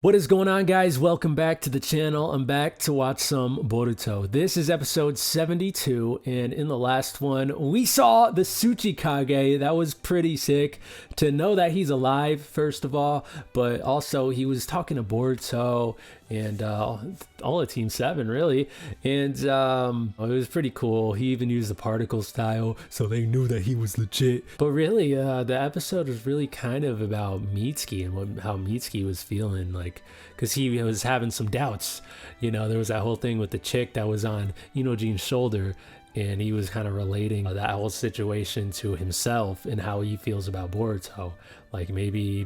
What is going on, guys? Welcome back to the channel. I'm back to watch some Boruto. This is episode 72, and in the last one, we saw the Tsuchikage. That was pretty sick to know that he's alive, first of all, but also he was talking to Boruto and all of Team 7, really, and it was pretty cool. He even used the particle style, so they knew that he was legit. But really, the episode was really kind of about Mitsuki and how Mitsuki was feeling, like, because he was having some doubts. You know, there was that whole thing with the chick that was on Inojin's shoulder, and he was kind of relating that whole situation to himself and how he feels about Boruto. Like, maybe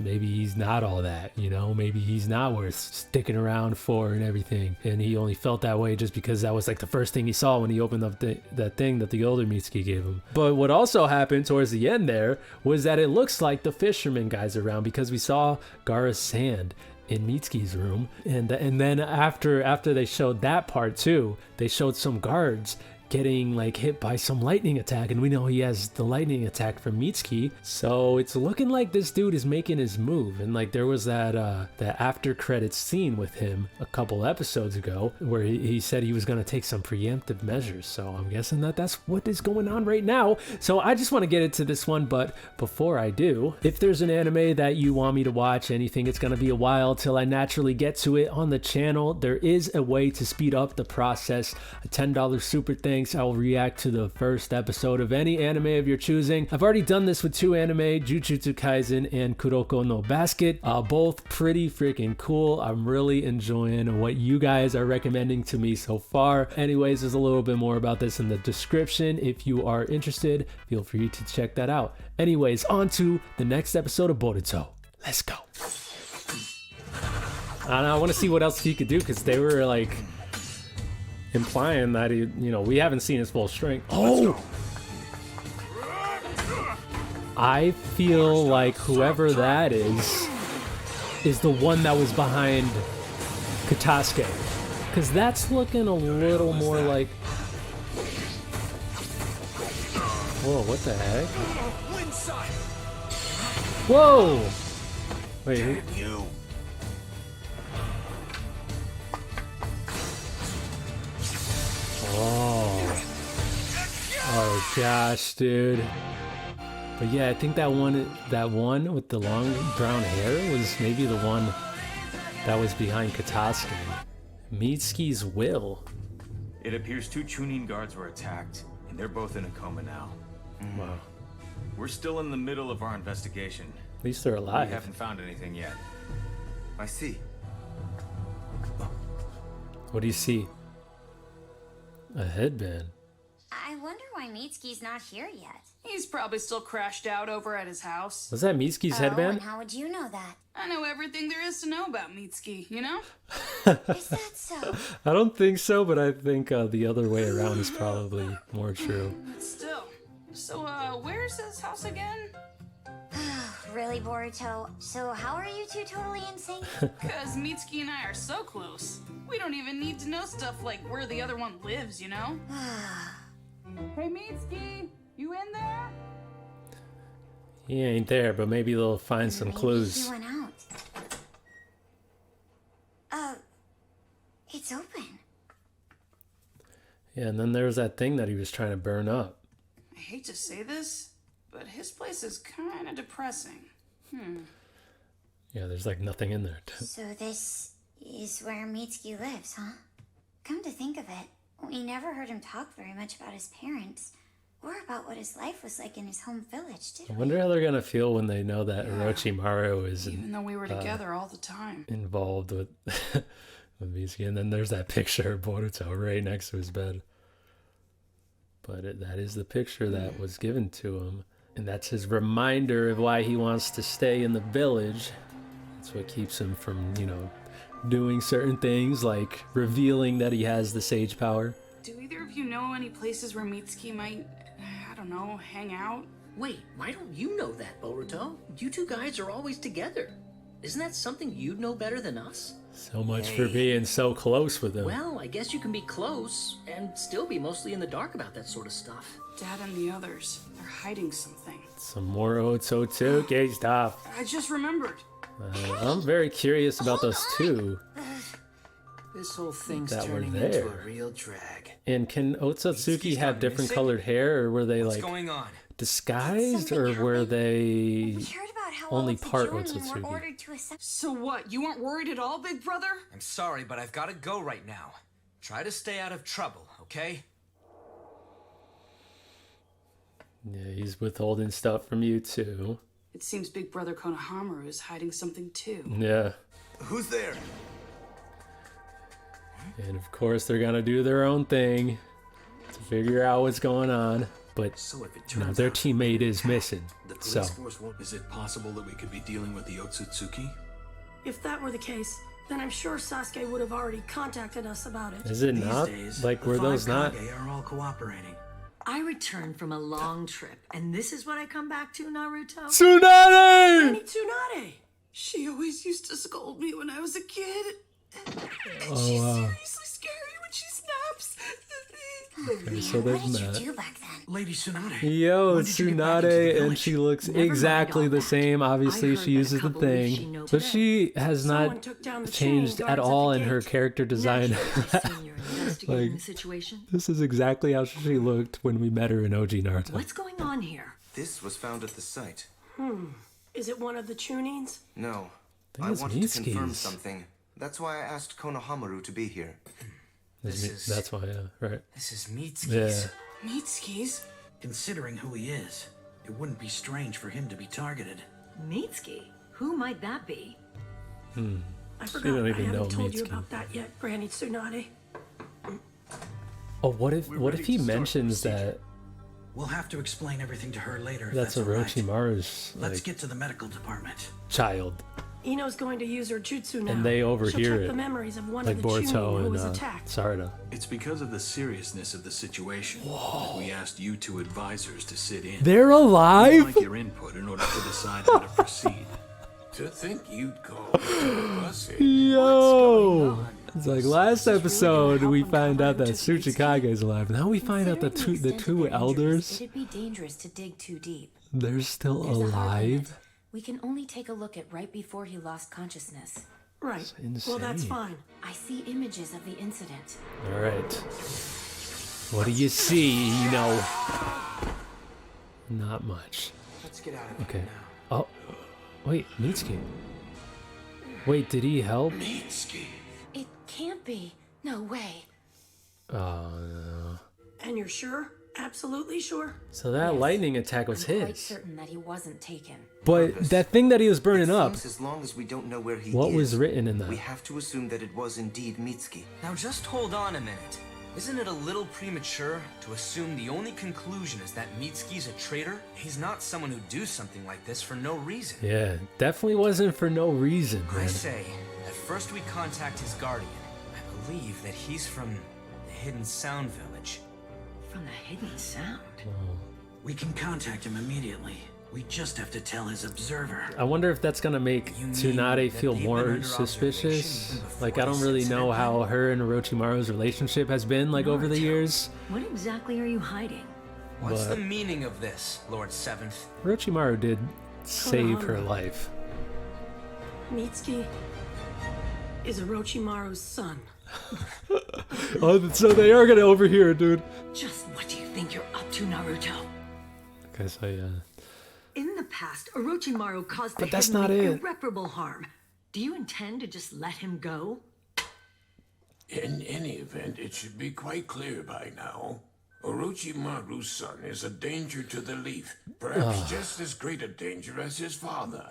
maybe he's not all that, you know? Maybe he's not worth sticking around for and everything. And he only felt that way just because that was like the first thing he saw when he opened up that thing that the older Mitsuki gave him. But what also happened towards the end there was that it looks like the fisherman guy's around, because we saw Gaara's sand in Mitsuki's room, and then after they showed that part too, they showed some guards getting like hit by some lightning attack, and we know he has the lightning attack from Mitsuki, so it's looking like this dude is making his move. And like there was that after credits scene with him a couple episodes ago where he said he was going to take some preemptive measures, so I'm guessing that's what is going on right now. So I just want to get into this one, but before I do, if there's an anime that you want me to watch and you think it's going to be a while till I naturally get to it on the channel, there is a way to speed up the process. A $10 super thanks. I'll react to the first episode of any anime of your choosing. I've already done this with 2 anime, Jujutsu Kaisen and Kuroko no Basket. Both pretty freaking cool. I'm really enjoying what you guys are recommending to me so far. Anyways, there's a little bit more about this in the description. If you are interested, feel free to check that out. Anyways, on to the next episode of Boruto. Let's go. I want to see what else he could do, because they were like implying that he, we haven't seen his full strength. Oh! I feel like whoever that is the one that was behind Katasuke, because that's looking a little more like... Whoa, what the heck? Whoa! Wait, oh gosh, dude. But yeah, I think that one with the long brown hair was maybe the one that was behind Katasuke. Mitsuki's will. It appears 2 Chunin guards were attacked, and they're both in a coma now. Wow. We're still in the middle of our investigation. At least they're alive. We haven't found anything yet. I see. What do you see? A headband. I wonder why Mitsuki's not here yet. He's probably still crashed out over at his house. Was that Mitsuki's headband? And how would you know that? I know everything there is to know about Mitsuki, you know? Is that so? I don't think so, but I think the other way around is probably more true. But still. So, where's his house again? Really, Boruto? So how are you two totally in sync? Because Mitsuki and I are so close. We don't even need to know stuff like where the other one lives, you know? Hey, Mitsuki, you in there? He ain't there, but maybe they'll find some clues. He went out. It's open. Yeah, and then there was that thing that he was trying to burn up. I hate to say this, but his place is kind of depressing. Yeah, there's like nothing in there. So this is where Mitsuki lives, huh? Come to think of it, we never heard him talk very much about his parents, or about what his life was like in his home village, did I we? wonder how they're gonna feel when they know that Orochimaru is Even though we were together all the time. involved with with Mitsuki. And then there's that picture of Boruto right next to his bed. But that is the picture that was given to him. And that's his reminder of why he wants to stay in the village. That's what keeps him from, doing certain things, like revealing that he has the sage power. Do either of you know any places where Mitsuki might, I don't know, hang out? Wait, why don't you know that, Boruto? You 2 guys are always together. Isn't that something you'd know better than us? So much for being so close with him. Well, I guess you can be close and still be mostly in the dark about that sort of stuff. Dad and the others, they're hiding something. Some more Otsutsuki stuff. I just remembered. I'm very curious about those two. This whole thing's That were turning there. into a real drag. And can Otsutsuki Mitsuki's have gone different missing? colored hair, or were they What's like going on? disguised, Something or were happened? they We heard about how only all of the part Jonin Otsutsuki? were ordered to assemble. So what? You aren't worried at all, big brother? I'm sorry, but I've got to go right now. Try to stay out of trouble, okay? Yeah, he's withholding stuff from you too. It seems Big Brother Konohamaru is hiding something too. Yeah. Who's there? And of course they're gonna do their own thing to figure out what's going on. But So if it you know, turns their out teammate is missing. the police So force won't... Is it possible that we could be dealing with the Otsutsuki? If that were the case, then I'm sure Sasuke would have already contacted us about it. is it These not? days, Like the were five those not? Kage are all cooperating. I returned from a long trip, and this is what I come back to, Naruto? Tsunade! Granny Tsunade! She always used to scold me when I was a kid. And Oh, she's wow. seriously scary when she snaps. Okay, so What they've did you met. do back then? Lady Tsunade. Yo, when did you get back into the Tsunade, and village? she looks Never mind exactly all the that. same. Obviously, I she heard that a uses the couple leaves she thing, knows but today. she has Someone not took down the changed chain at guards all the in her gate. character design. Naturally, I've seen you're investigating Like- the situation. This is exactly how she looked when we met her in OG Naruto. What's going on here? This was found at the site. Is it one of the tunings? No. think I it's wanted to confirm Mitsuki's. something. That's why I asked Konohamaru to be here. That's why, yeah, right. This is Mitsuki's. Yeah. Mitsuki's? Considering who he is, it wouldn't be strange for him to be targeted. Mitsuki? Who might that be? I forgot. don't I even know haven't told you Mitsuki. about that yet, Granny Tsunade. Oh, what if ready he to start mentions that We'll have to explain everything to her later. If that's that's all right. Orochimaru's Let's like get to the medical department. child, Ino's going to use her jutsu now. and they She'll overhear check it, the memories of one like of the Chunin Boruto who and was attacked. Sarada. It's because of the seriousness of the situation that we asked you two advisors to sit in. They're We'd alive. like your input in order to decide how to proceed. To think you'd call us Yo, it's like last episode help we him found cover out that him to Mitsuki. Tsuchikage's alive. Now we find out the two elders, It'd be dangerous to dig too deep. they're still There's a hard limit. alive. We can only take a look at right before he lost consciousness. Right. Well, that's insane. fine. I see images of the incident. All right. What do you see? You know, not much. Let's get out of here Okay. now. Oh, wait, Mitsuki. Wait, did he help? Mitsuki. It can't be. No way. Oh no. And you're sure? Absolutely sure? So that Yes. lightning attack was I'm quite his. certain that he wasn't taken. But that thing that he was burning up, Seems as long as we don't know where he what is, was written in we that? have to assume that it was indeed Mitsuki. Now just hold on a minute. Isn't it a little premature to assume the only conclusion is that Mitsuki's a traitor? He's not someone who'd do something like this for no reason. Yeah, definitely wasn't for no reason, I man. say that first we contact his guardian. I believe that he's from the Hidden Sound Village. From the hidden sound. We can contact him immediately. We just have to tell his observer. I wonder if that's gonna make You mean Tsunade that feel they've been more under suspicious. observation even Like, before I don't this really know incident how her and Orochimaru's relationship has been, like, over the Naruto. years. What exactly are you hiding? What's But- the meaning of this, Lord Seventh? Orochimaru did save her Konohamaru. life. Mitsuki is Orochimaru's son. Oh, so they are gonna overhear it, dude. Just what do you think you're up to, Naruto? Okay, so yeah. In the past, Orochimaru caused the But that's Hidden not League it. irreparable harm. Do you intend to just let him go? In any event, it should be quite clear by now. Orochimaru's son is a danger to the Leaf, perhaps just as great a danger as his father.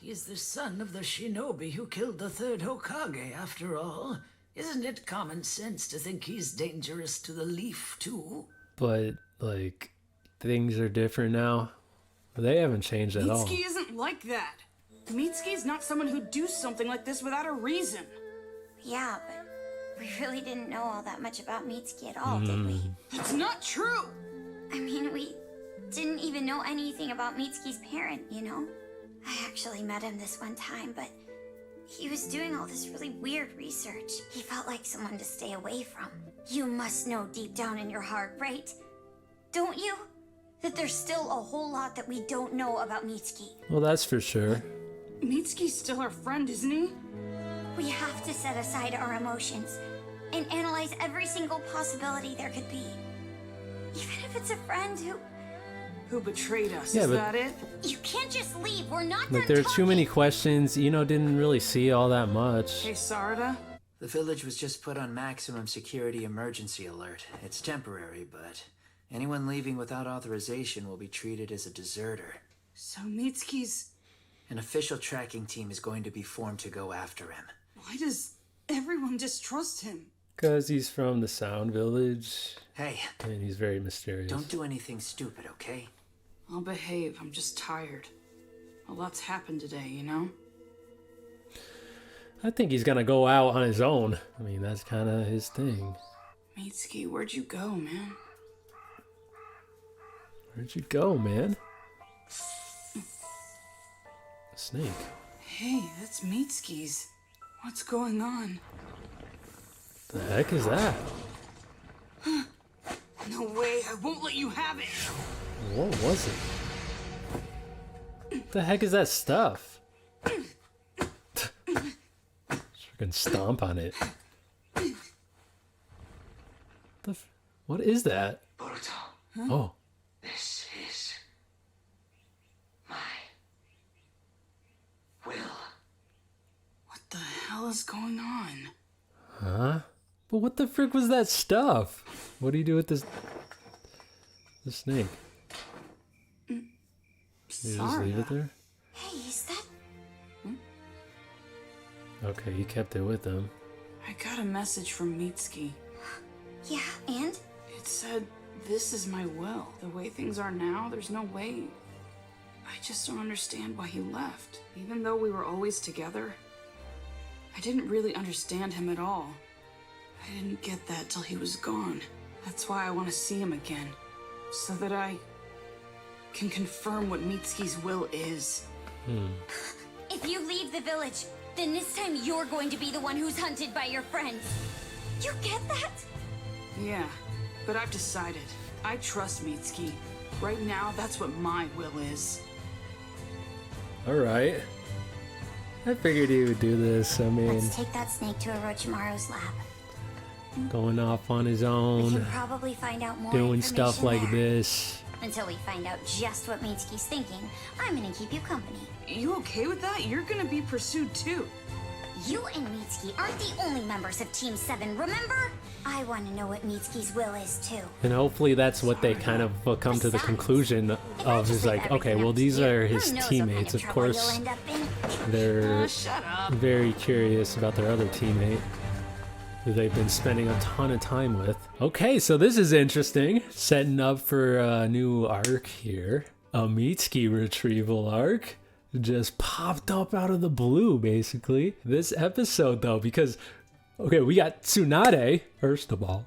He's the son of the shinobi who killed the third Hokage, after all. Isn't it common sense to think he's dangerous to the Leaf, too? But, like, things are different now. They haven't changed at all. Mitsuki isn't like that. Mitsuki's not someone who'd do something like this without a reason. Yeah, but we really didn't know all that much about Mitsuki at all, did we? That's not true. I mean, we didn't even know anything about Mitsuki's parent, you know? I actually met him this one time, but he was doing all this really weird research. He felt like someone to stay away from. You must know deep down in your heart, right? Don't you? That there's still a whole lot that we don't know about Mitsuki. Well, that's for sure. Mitsuki's still our friend, isn't he? We have to set aside our emotions and analyze every single possibility there could be. Even if it's a friend who betrayed us. Yeah, Is but that it? You can't just leave. We're not like done there are talking. too many questions. Ino didn't really see all that much. Hey, Sarada? The village was just put on maximum security emergency alert. It's temporary, but anyone leaving without authorization will be treated as a deserter. So Mitsuki's... An official tracking team is going to be formed to go after him. Why does everyone distrust him? Because he's from the Sound Village. Hey. And he's very mysterious. Don't do anything stupid, okay? I'll behave. I'm just tired. A lot's happened today, you know? I think he's gonna go out on his own. I mean, that's kind of his thing. Mitsuki, where'd you go, man? Where'd you go, man? Snake. Hey, that's Mitsuki's. What's going on? The heck is that? No way, I won't let you have it! What was it? The heck is that stuff? Freaking stomp on it. What is that? Boruto. Huh? Oh. This is my will. What the hell is going on? Huh? But what the frick was that stuff? What do you do with this? The snake? You just leave it there? Hey, is that... Okay, you kept it with him. I got a message from Mitsuki. Yeah, and? It said, this is my will. The way things are now, there's no way. I just don't understand why he left. Even though we were always together, I didn't really understand him at all. I didn't get that till he was gone. That's why I want to see him again. So that I can confirm what Mitsuki's will is. If you leave the village, then this time you're going to be the one who's hunted by your friends. You get that? Yeah, but I've decided. I trust Mitsuki. Right now, that's what my will is. Alright. I figured he would do this. I mean, Let's take that snake to Orochimaru's lab. going off on his We own, can probably find out more doing stuff information like there. this. Until we find out just what Mitsuki's thinking, I'm gonna keep you company. You okay with that? You're gonna be pursued too. You and Mitsuki aren't the only members of Team 7, remember? I want to know what Mitsuki's will is too. And hopefully that's what they kind of will come to the conclusion of, is like, okay, well, these are his teammates. Of course, they're very curious about their other teammate, who they've been spending a ton of time with. Okay, so this is interesting. Setting up for a new arc here. A Mitsuki retrieval arc. Just popped up out of the blue, basically. This episode, though, because, okay, we got Tsunade, first of all.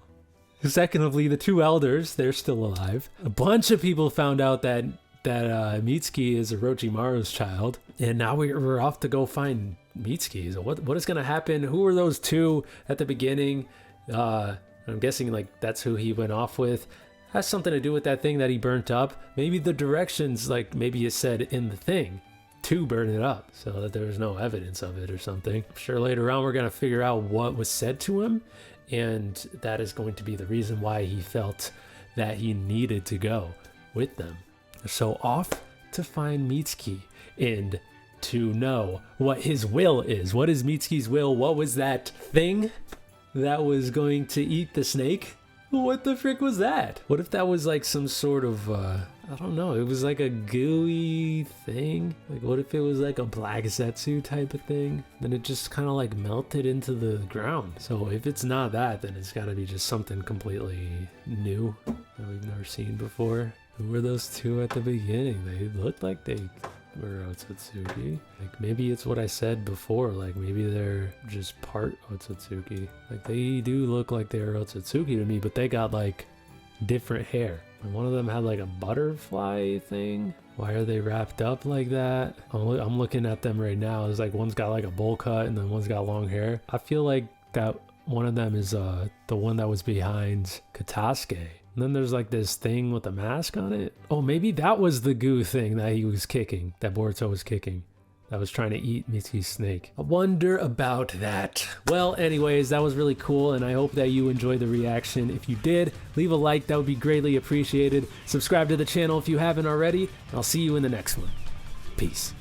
Secondly, the two elders, they're still alive. A bunch of people found out that Mitsuki is Orochimaru's child. And now we're off to go find Mitsuki. So what is going to happen? Who were those two at the beginning? I'm guessing, like, that's who he went off with. Has something to do with that thing that he burnt up. Maybe the directions, like, maybe it said in the thing to burn it up, so that there was no evidence of it or something. I'm sure later on we're going to figure out what was said to him, and that is going to be the reason why he felt that he needed to go with them. So off to find Mitsuki and to know what his will is. What is Mitsuki's will? What was that thing that was going to eat the snake? What the frick was that? What if that was like some sort of, I don't know, it was like a gooey thing? Like, what if it was like a black Zetsu type of thing? Then it just kind of like melted into the ground. So if it's not that, then it's gotta be just something completely new that we've never seen before. Who were those two at the beginning? They looked like they were Otsutsuki. Like, maybe it's what I said before, like maybe they're just part Otsutsuki. Like, they do look like they're Otsutsuki to me, but they got like different hair. And one of them had like a butterfly thing. Why are they wrapped up like that? I'm looking at them right now. It's like one's got like a bowl cut and then one's got long hair. I feel like that one of them is the one that was behind Katasuke. And then there's like this thing with a mask on it. Oh, maybe that was the goo thing that he was kicking, that Boruto was kicking. that was trying to eat Mitsuki's snake. I wonder about that. Well, anyways, that was really cool, and I hope that you enjoyed the reaction. If you did, leave a like, that would be greatly appreciated. Subscribe to the channel if you haven't already, and I'll see you in the next one. Peace.